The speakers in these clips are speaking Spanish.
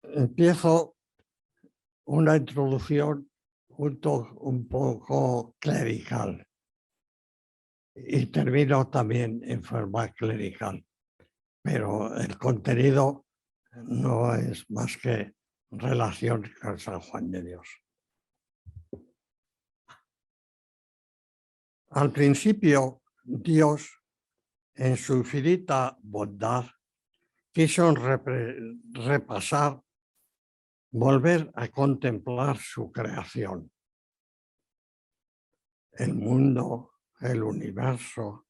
Empiezo una introducción un poco clerical y termino también en forma clerical, pero el contenido no es más que relación con San Juan de Dios. Al principio, Dios, en su infinita bondad, quiso repasar, volver a contemplar su creación. El mundo, el universo,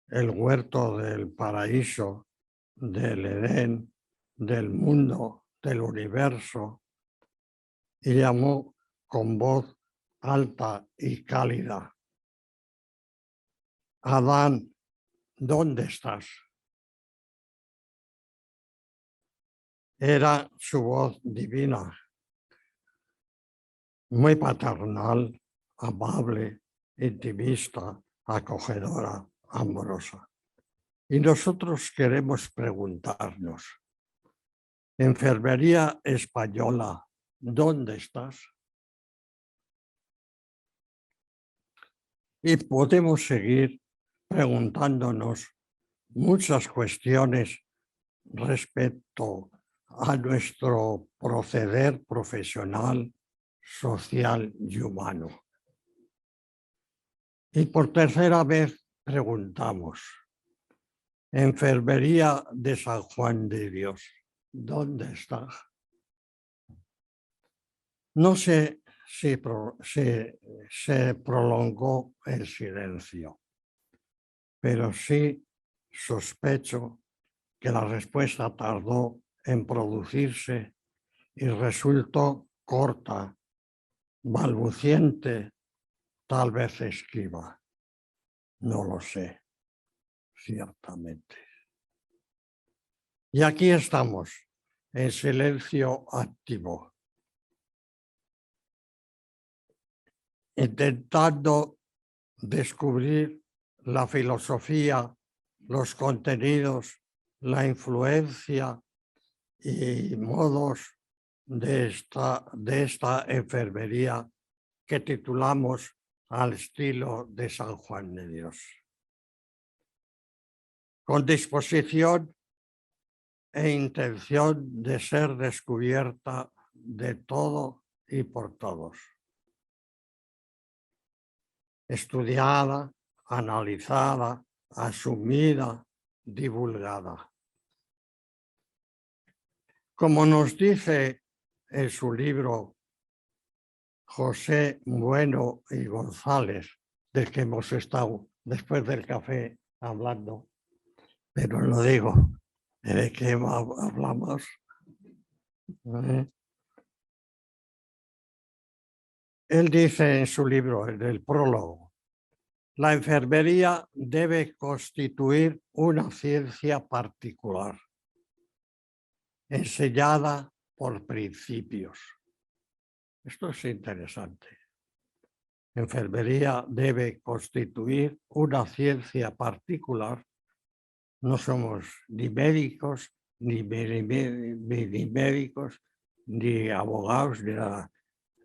el huerto del paraíso, del Edén, del mundo, del universo, y llamó con voz alta y cálida: Adán, ¿dónde estás? Era su voz divina, muy paternal, amable, intimista, acogedora, amorosa. Y nosotros queremos preguntarnos: Enfermería Española, ¿dónde estás? Y podemos seguir preguntándonos muchas cuestiones respecto a nuestro proceder profesional, social y humano. Y por tercera vez preguntamos: Enfermería de San Juan de Dios, ¿dónde está? No sé si se prolongó el silencio, pero sí sospecho que la respuesta tardó en producirse y resultó corta, balbuciente, tal vez esquiva. No lo sé, ciertamente. Y aquí estamos, en silencio activo, intentando descubrir la filosofía, los contenidos, la influencia y modos de esta enfermería que titulamos Al estilo de San Juan de Dios. Con disposición e intención de ser descubierta de todo y por todos. Estudiada, analizada, asumida, divulgada. Como nos dice en su libro José Bueno y González, del que hemos estado después del café hablando, pero lo digo, ¿de qué hablamos? Él dice en su libro, en el prólogo: la enfermería debe constituir una ciencia particular, enseñada por principios. Esto es interesante. Enfermería debe constituir una ciencia particular. No somos ni médicos, ni médicos, ni abogados, ni nada.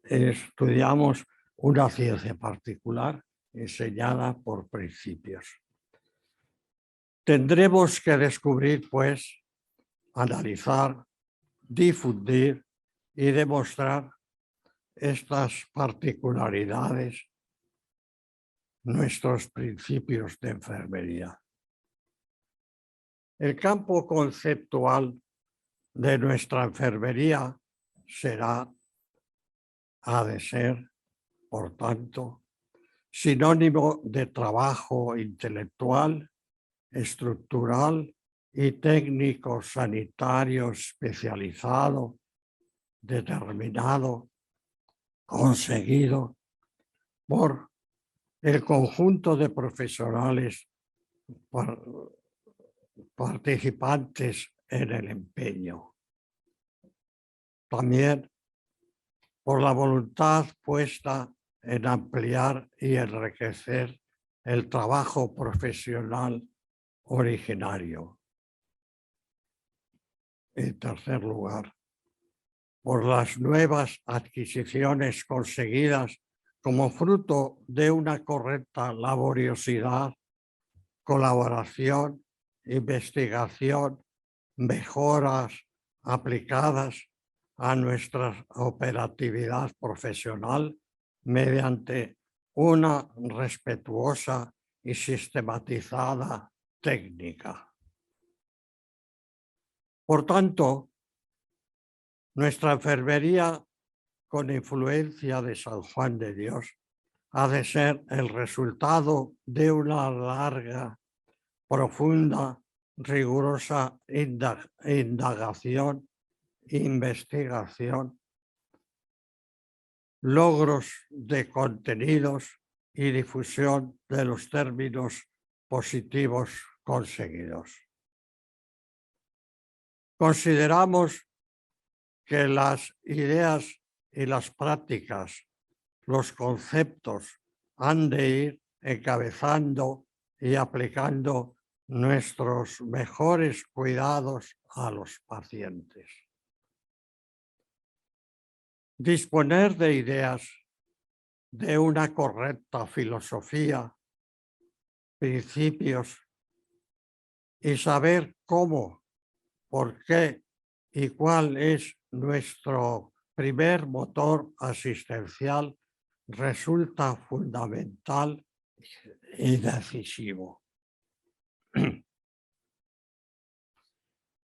Estudiamos una ciencia particular enseñada por principios. Tendremos que descubrir, pues, analizar, difundir y demostrar estas particularidades, nuestros principios de enfermería. El campo conceptual de nuestra enfermería ha de ser, por tanto, sinónimo de trabajo intelectual, estructural y técnico sanitario especializado, determinado, conseguido por el conjunto de profesionales participantes en el empeño. También por la voluntad puesta en ampliar y enriquecer el trabajo profesional originario. En tercer lugar, por las nuevas adquisiciones conseguidas como fruto de una correcta laboriosidad, colaboración, investigación, mejoras aplicadas a nuestra operatividad profesional mediante una respetuosa y sistematizada técnica. Por tanto, nuestra enfermería con influencia de San Juan de Dios ha de ser el resultado de una larga, profunda, rigurosa indagación, investigación, logros de contenidos y difusión de los términos positivos conseguidos. Consideramos que las ideas y las prácticas, los conceptos, han de ir encabezando y aplicando nuestros mejores cuidados a los pacientes. Disponer de ideas, de una correcta filosofía, principios y saber cómo, por qué y cuál es nuestro primer motor asistencial resulta fundamental y decisivo.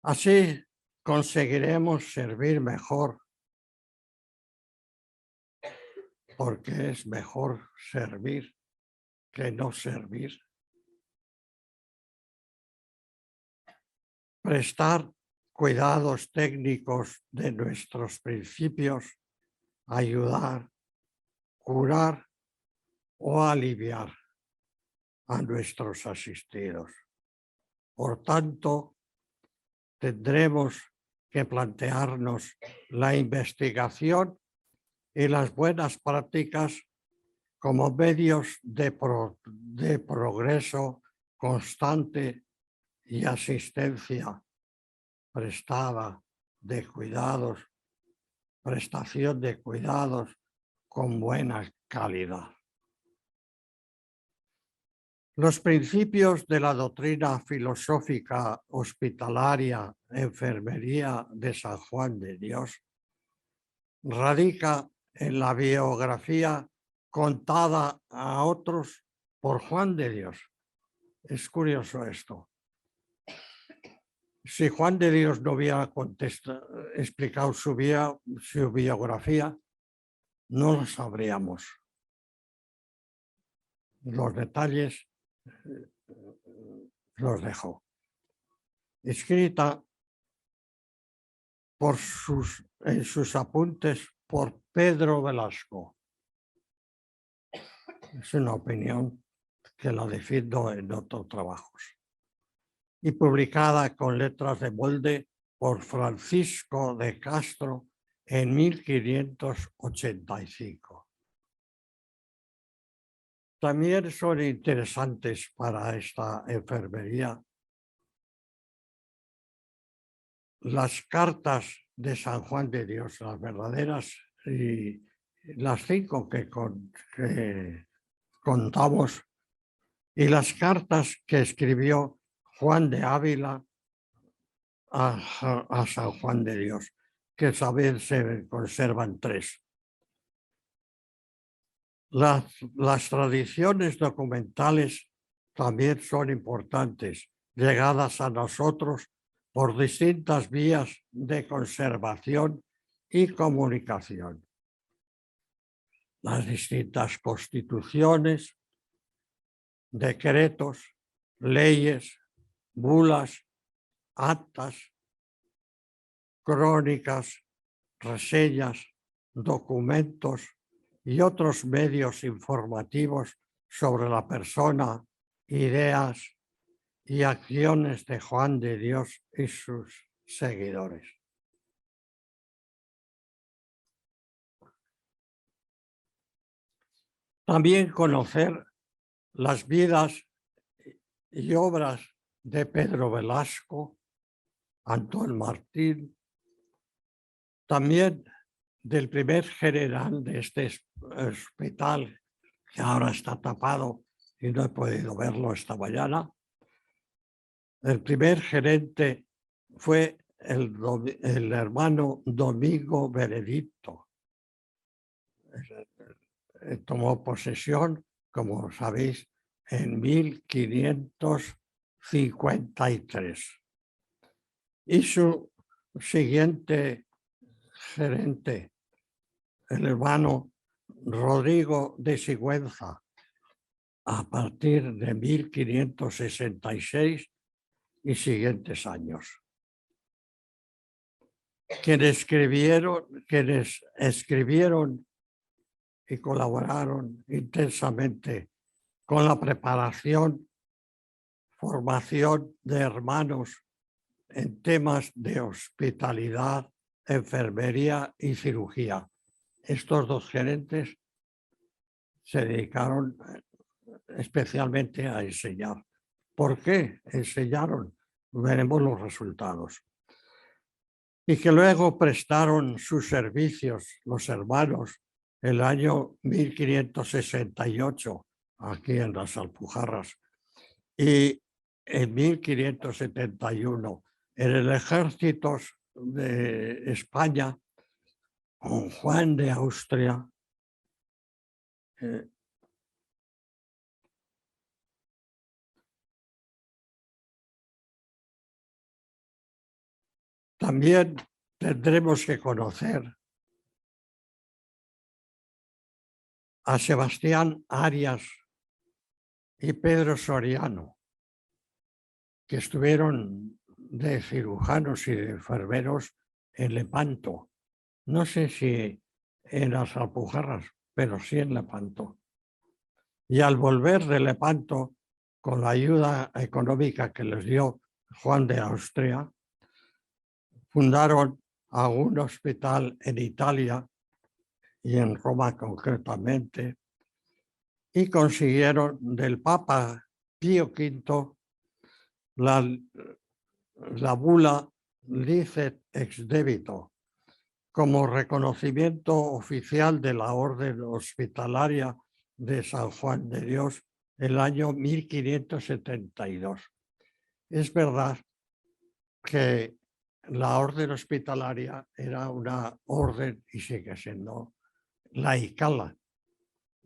Así conseguiremos servir mejor, porque es mejor servir que no servir. Prestar cuidados técnicos de nuestros principios, ayudar, curar o aliviar a nuestros asistidos. Por tanto, tendremos que plantearnos la investigación y las buenas prácticas como medios de progreso constante y asistencia prestada de cuidados, prestación de cuidados con buena calidad. Los principios de la doctrina filosófica hospitalaria enfermería de San Juan de Dios radica en la biografía contada a otros por Juan de Dios. Es curioso esto. Si Juan de Dios no hubiera explicado su biografía, no lo sabríamos. Los detalles los dejó. Escrita en sus apuntes por Pedro Velasco. Es una opinión que la defiendo en otros trabajos. Y publicada con letras de molde por Francisco de Castro en 1585. También son interesantes para esta enfermería las cartas de San Juan de Dios, las verdaderas, y las 5 que contamos, y las cartas que escribió Juan de Ávila a San Juan de Dios, que saber se conservan 3. Las tradiciones documentales también son importantes, llegadas a nosotros por distintas vías de conservación y comunicación. Las distintas constituciones, decretos, leyes, bulas, actas, crónicas, reseñas, documentos y otros medios informativos sobre la persona, ideas y acciones de Juan de Dios y sus seguidores. También conocer las vidas y obras de Pedro Velasco, Antón Martín, También del primer general de este hospital, que ahora está tapado y no he podido verlo esta mañana. El primer gerente fue el hermano Domingo Benedicto. Tomó posesión, como sabéis, en 1553. Y su siguiente gerente, el hermano Rodrigo de Sigüenza, a partir de 1566 y siguientes años. Quienes escribieron y colaboraron intensamente con la preparación, formación de hermanos en temas de hospitalidad, enfermería y cirugía. Estos dos gerentes se dedicaron especialmente a enseñar. ¿Por qué enseñaron? Veremos los resultados. Y que luego prestaron sus servicios los hermanos el año 1568 aquí en las Alpujarras y en 1571 en el ejército de España con Juan de Austria. También tendremos que conocer a Sebastián Arias y Pedro Soriano, que estuvieron de cirujanos y de enfermeros en Lepanto. No sé si en las Alpujarras, pero sí en Lepanto. Y al volver de Lepanto, con la ayuda económica que les dio Juan de Austria, fundaron un hospital en Italia y en Roma concretamente, y consiguieron del Papa Pío V la bula Licet ex debito como reconocimiento oficial de la Orden Hospitalaria de San Juan de Dios el año 1572. Es verdad que la orden hospitalaria era una orden y sigue siendo laical.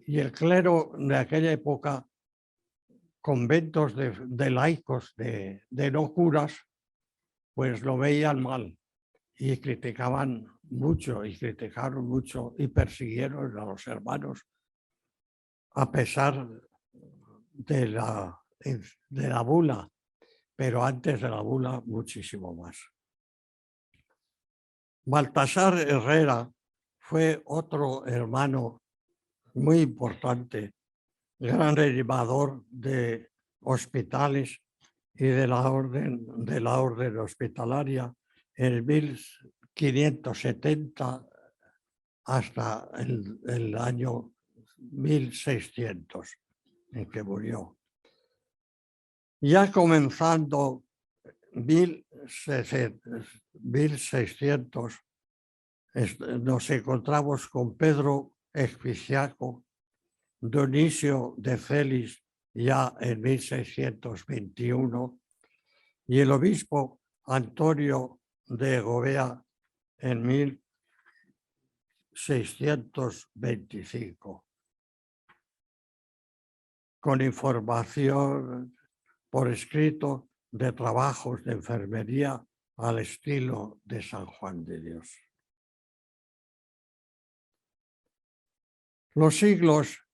Y el clero de aquella época, conventos de laicos, de no curas, pues lo veían mal y criticaban mucho y criticaron mucho y persiguieron a los hermanos a pesar de la bula, pero antes de la bula muchísimo más. Baltasar Herrera fue otro hermano muy importante, gran animador de hospitales y de la orden hospitalaria en 1570 hasta el año 1600 en que murió. Ya comenzando 1600 nos encontramos con Pedro Espiciaco, Dionisio de Celis ya en 1621 y el obispo Antonio de Gobea en 1625, con información por escrito de trabajos de enfermería al estilo de San Juan de Dios. Los siglos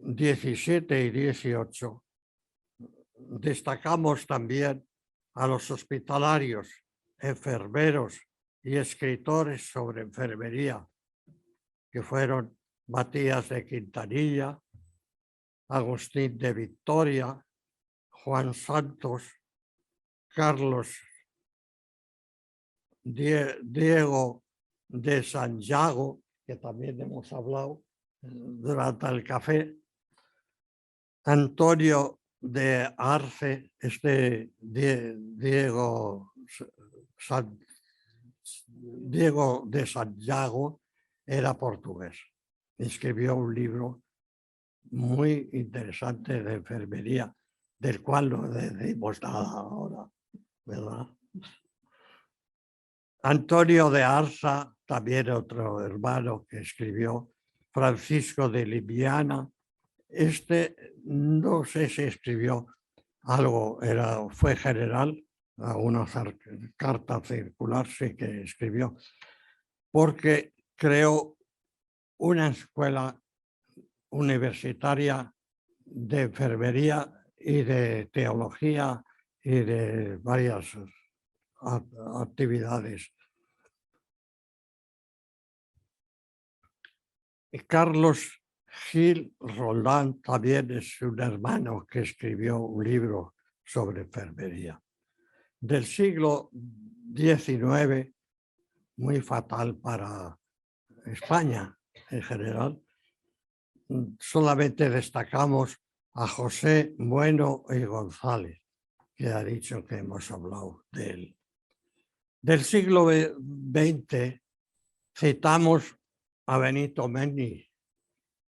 XVII y XVIII destacamos también a los hospitalarios, enfermeros y escritores sobre enfermería, que fueron Matías de Quintanilla, Agustín de Victoria, Juan Santos, Carlos Diego de Santiago, que también hemos hablado durante el café, Antonio de Arce, Diego Diego de Santiago era portugués. Escribió un libro muy interesante de enfermería, del cual no decimos nada ahora, ¿verdad? Antonio de Arza, también otro hermano que escribió, Francisco de Liviana. No sé si escribió algo, fue general, una carta circular sí que escribió, porque creó una escuela universitaria de enfermería y de teología y de varias actividades. Carlos Gil Roldán también es un hermano que escribió un libro sobre enfermería. Del siglo XIX, muy fatal para España en general, solamente destacamos a José Bueno y González, que ha dicho que hemos hablado de él. Del siglo XX citamos a Benito Menni,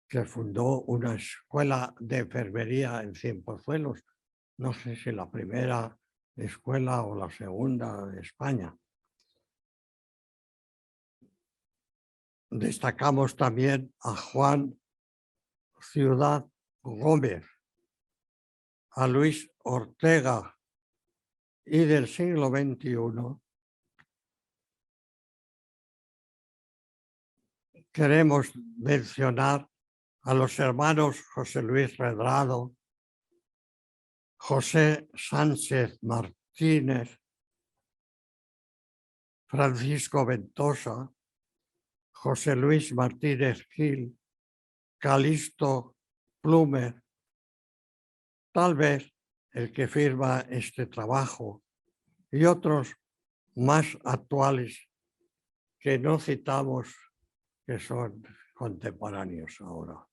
que fundó una escuela de enfermería en Cienpozuelos, no sé si la primera escuela o la segunda de España. Destacamos también a Juan Ciudad Gómez, a Luis Ortega, y del siglo XXI queremos mencionar a los hermanos José Luis Redrado, José Sánchez Martínez, Francisco Ventosa, José Luis Martínez Gil, Calixto Plumer, tal vez el que firma este trabajo, y otros más actuales que no citamos, que son contemporáneos ahora.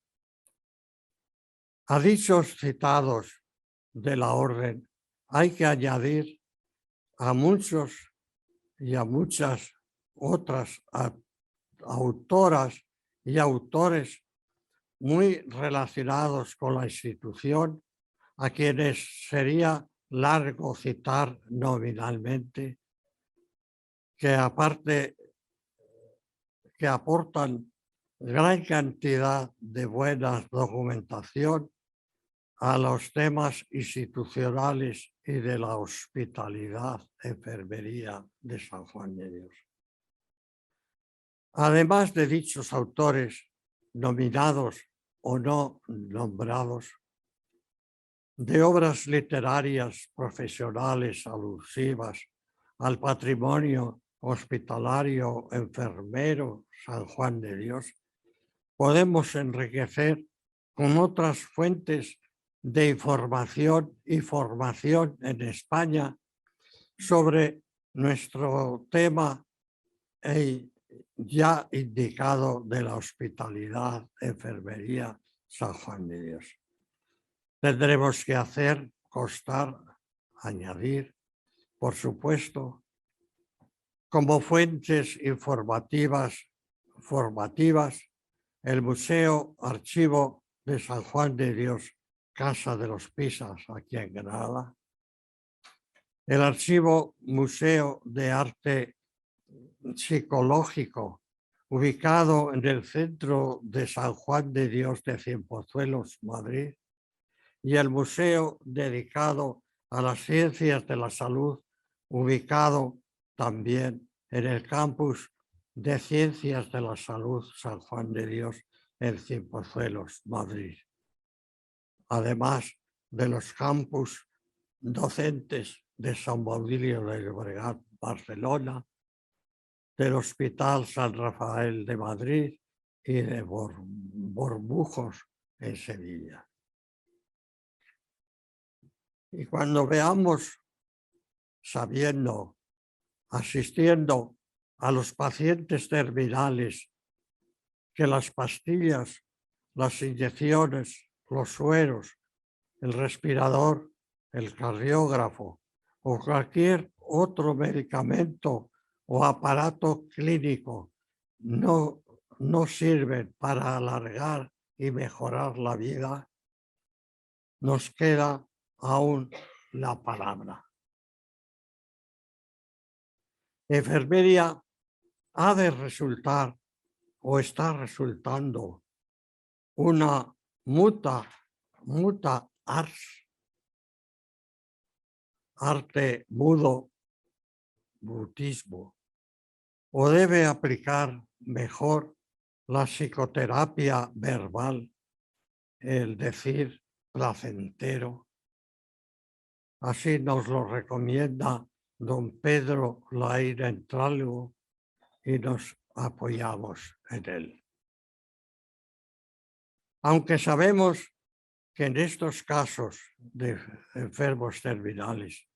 A dichos citados de la orden hay que añadir a muchos y a muchas otras autoras y autores muy relacionados con la institución, a quienes sería largo citar nominalmente, que aparte que aportan gran cantidad de buena documentación a los temas institucionales y de la hospitalidad, enfermería de San Juan de Dios. Además de dichos autores nominados o no nombrados, de obras literarias profesionales alusivas al patrimonio hospitalario enfermero San Juan de Dios, podemos enriquecer con otras fuentes de información y formación en España sobre nuestro tema ya indicado de la hospitalidad, enfermería, San Juan de Dios. Tendremos que hacer constar, añadir, por supuesto, como fuentes informativas, formativas, el Museo Archivo de San Juan de Dios, Casa de los Pisas, aquí en Granada, el Archivo Museo de Arte Psicológico, ubicado en el centro de San Juan de Dios de Cienpozuelos, Madrid, y el museo dedicado a las ciencias de la salud, ubicado también en el campus de Ciencias de la Salud San Juan de Dios en Cienpozuelos, Madrid. Además de los campus docentes de San Baudilio de Llobregat, Barcelona, del Hospital San Rafael de Madrid y de Bormujos en Sevilla. Y cuando veamos, sabiendo, asistiendo a los pacientes terminales, que las pastillas, las inyecciones, los sueros, el respirador, el cardiógrafo o cualquier otro medicamento o aparato clínico no sirven para alargar y mejorar la vida, nos queda aún la palabra. Enfermería ha de resultar o está resultando una muta ars, arte mudo, mutismo, o debe aplicar mejor la psicoterapia verbal, el decir placentero. Así nos lo recomienda don Pedro Laín Entralgo y nos apoyamos en él. Aunque sabemos que en estos casos de enfermos terminales,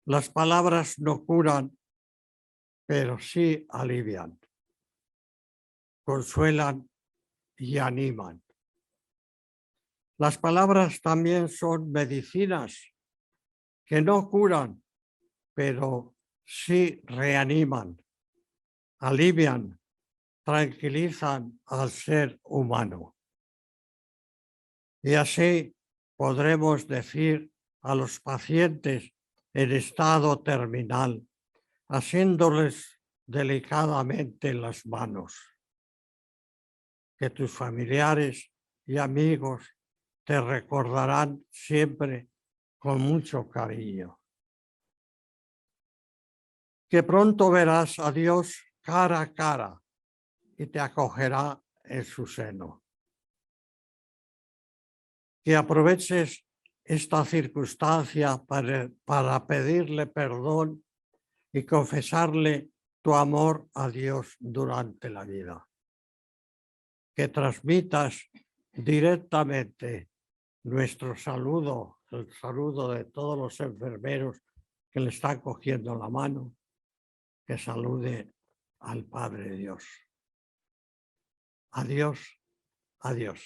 las palabras no curan, pero sí alivian, consuelan y animan. Las palabras también son medicinas que no curan, pero sí reaniman, alivian, tranquilizan al ser humano. Y así podremos decir a los pacientes en estado terminal, haciéndoles delicadamente las manos, que tus familiares y amigos te recordarán siempre con mucho cariño. Que pronto verás a Dios cara a cara y te acogerá en su seno. Que aproveches esta circunstancia para pedirle perdón y confesarle tu amor a Dios durante la vida. Que transmitas directamente nuestro saludo, el saludo de todos los enfermeros que le están cogiendo la mano, que salude al Padre Dios. Adiós, adiós.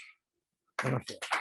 Gracias.